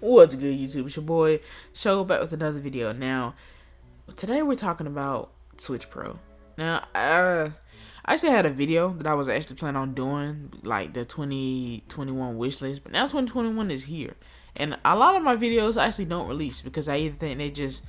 What's good, YouTube? It's your boy Show back with another video. Now, today we're talking about Switch Pro. Now, I actually had a video that I was actually planning on doing, like the 2021 wish list, but now 2021 is here, and a lot of my videos I actually don't release because I either think they just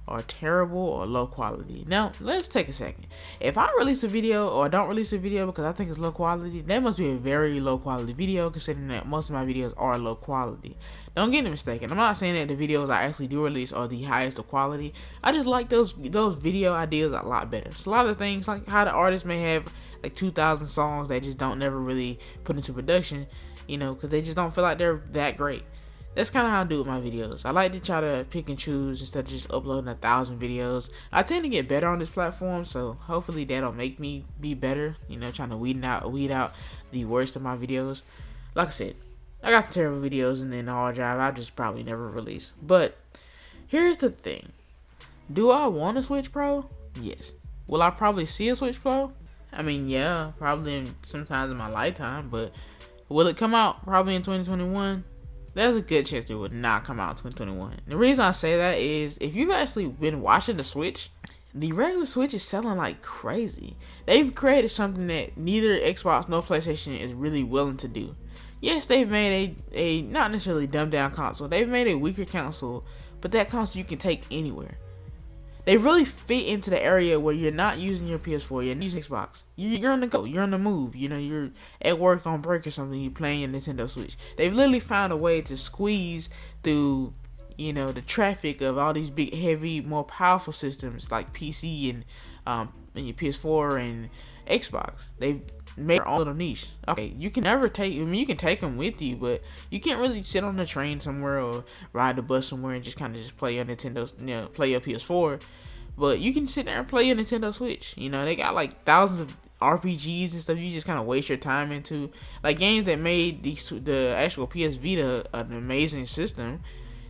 are terrible or low quality. Now, let's take a second. If I release a video or don't release a video because I think it's low quality, that must be a very low quality video, considering that most of my videos are low quality. Don't get me mistaken. I'm not saying that the videos I actually do release are the highest of quality. I just like those video ideas a lot better. It's a lot of things like how the artist may have like 2,000 songs that just don't never really put into production, you know, because they just don't feel like they're that great. That's kind of how I do with my videos. I like to try to pick and choose instead of just uploading 1,000 videos. I tend to get better on this platform, so hopefully that'll make me be better. You know, trying to weed out the worst of my videos. Like I said, I got some terrible videos, and then the hard drive I just probably never release. But here's the thing: do I want a Switch Pro? Yes. Will I probably see a Switch Pro? I mean, yeah, probably sometimes in my lifetime. But will it come out probably in 2021? There's a good chance it would not come out in 2021. The reason I say that is if you've actually been watching the Switch, the regular Switch is selling like crazy. They've created something that neither Xbox nor PlayStation is really willing to do. Yes, they've made a not necessarily dumbed down console. They've made a weaker console, but that console you can take anywhere. They really fit into the area where you're not using your PS4, you're using Xbox. You're on the go, you're on the move, you know, you're at work on break or something, you're playing your Nintendo Switch. They've literally found a way to squeeze through, you know, the traffic of all these big, heavy, more powerful systems like PC and your PS4 and Xbox. They've made their own little niche. Okay, you can never take, I mean, you can take them with you, but you can't really sit on the train somewhere or ride the bus somewhere and just kind of just play your Nintendo, you know, play your PS4. But you can sit there and play your Nintendo Switch. You know, they got like thousands of RPGs and stuff you just kind of waste your time into. Like games that made the actual PS Vita an amazing system,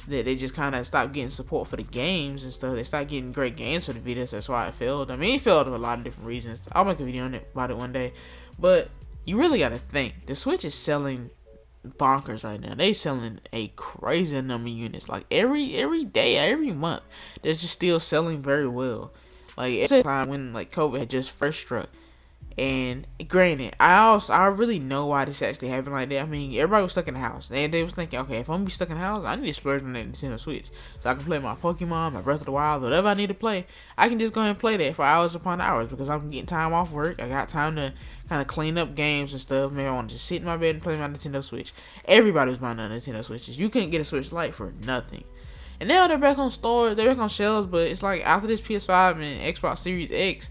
that they just kind of stopped getting support for the games and stuff. They stopped getting great games for the Vita, so that's why it failed. I mean, it failed for a lot of different reasons. I'll make a video on it about it one day. But you really got to think. The Switch is selling bonkers right now. They selling a crazy number of units. Like every day, every month, they're just still selling very well. Like at the time when like COVID had just first struck. And granted, I really know why this actually happened like that. I mean, everybody was stuck in the house, and they was thinking, okay, if I'm gonna be stuck in the house, I need to splurge on that Nintendo Switch, so I can play my Pokemon, my Breath of the Wild, whatever I need to play. I can just go ahead and play that for hours upon hours because I'm getting time off work. I got time to kind of clean up games and stuff. Maybe I want to just sit in my bed and play my Nintendo Switch. Everybody was buying Nintendo Switches. You couldn't get a Switch Lite for nothing. And now they're back on store, they're back on shelves, but it's like after this PS5 and Xbox Series X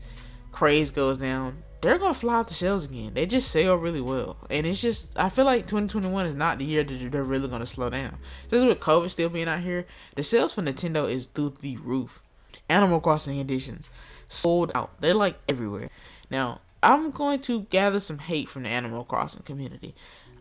craze goes down, they're gonna fly off the shelves again. They just sell really well, and it's just, I feel like 2021 is not the year that they're really gonna slow down. Especially with COVID still being out here, the sales for Nintendo is through the roof. Animal Crossing editions sold out. They're like everywhere. Now, I'm going to gather some hate from the Animal Crossing community.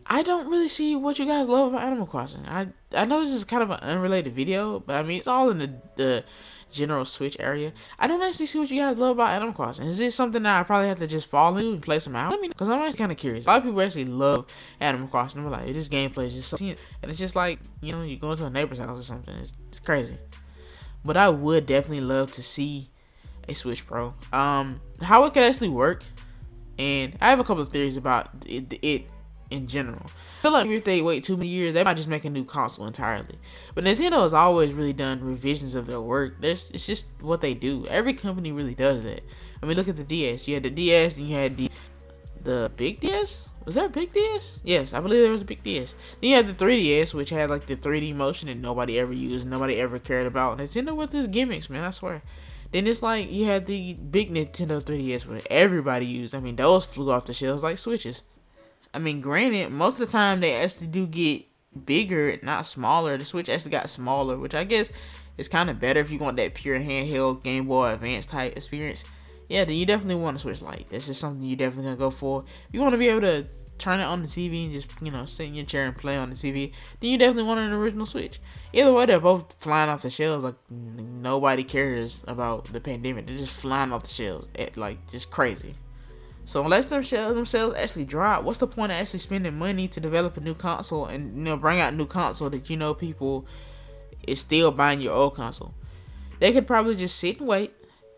I don't really see what you guys love about Animal Crossing. I know this is kind of an unrelated video, but I mean, it's all in the general Switch area. I don't actually see what you guys love about Animal Crossing. Is this something that I probably have to just fall into and play some out? Let me know, because I'm actually kind of curious. A lot of people actually love Animal Crossing. They're like, this gameplay is just so, and it's just like, you know, you go into a neighbor's house or something. It's crazy. But I would definitely love to see a Switch Pro. How it could actually work, and I have a couple of theories about it in general. I feel like if they wait 2 years, they might just make a new console entirely. But Nintendo has always really done revisions of their work. It's just what they do. Every company really does that. I mean, look at the DS. You had the DS, and you had the big DS? Was there a big DS? Yes, I believe there was a big DS. Then you had the 3DS, which had like the 3D motion that nobody ever used, nobody ever cared about. Nintendo with his gimmicks, man, I swear. Then it's like you had the big Nintendo 3DS where everybody used. I mean, those flew off the shelves like Switches. I mean, granted, most of the time they actually do get bigger, not smaller. The Switch actually got smaller, which I guess is kind of better if you want that pure handheld Game Boy Advance type experience. Yeah, then you definitely want a Switch Lite. That's just something you definitely gonna go for. If you want to be able to turn it on the TV and just, you know, sit in your chair and play on the TV, then you definitely want an original Switch. Either way, they're both flying off the shelves like nobody cares about the pandemic. They're just flying off the shelves, like just crazy. So unless them sales actually drop, what's the point of actually spending money to develop a new console and, you know, bring out a new console that, you know, people is still buying your old console. They could probably just sit and wait.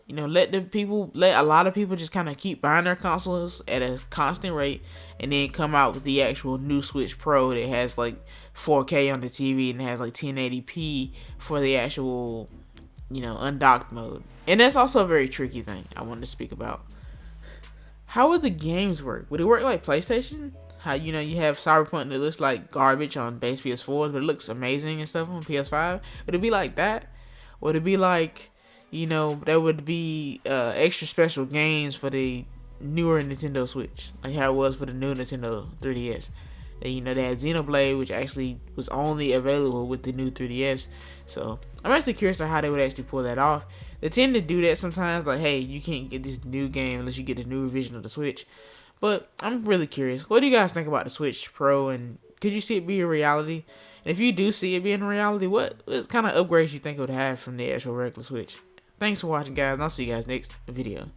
Let a lot of people just kind of keep buying their consoles at a constant rate, and then come out with the actual new Switch Pro that has like 4K on the TV and has like 1080p for the actual, undocked mode. And that's also a very tricky thing I wanted to speak about. How would the games work? Would it work like PlayStation? How you have Cyberpunk that looks like garbage on base PS4s, but it looks amazing and stuff on PS5? Would it be like that? Would it be like, there would be extra special games for the newer Nintendo Switch, like how it was for the new Nintendo 3DS? They had Xenoblade, which actually was only available with the new 3DS. So I'm actually curious on how they would actually pull that off. They tend to do that sometimes, like, hey, you can't get this new game unless you get the new revision of the Switch. But I'm really curious. What do you guys think about the Switch Pro, and could you see it be a reality? And if you do see it being a reality, what kind of upgrades you think it would have from the actual regular Switch? Thanks for watching, guys, and I'll see you guys next video.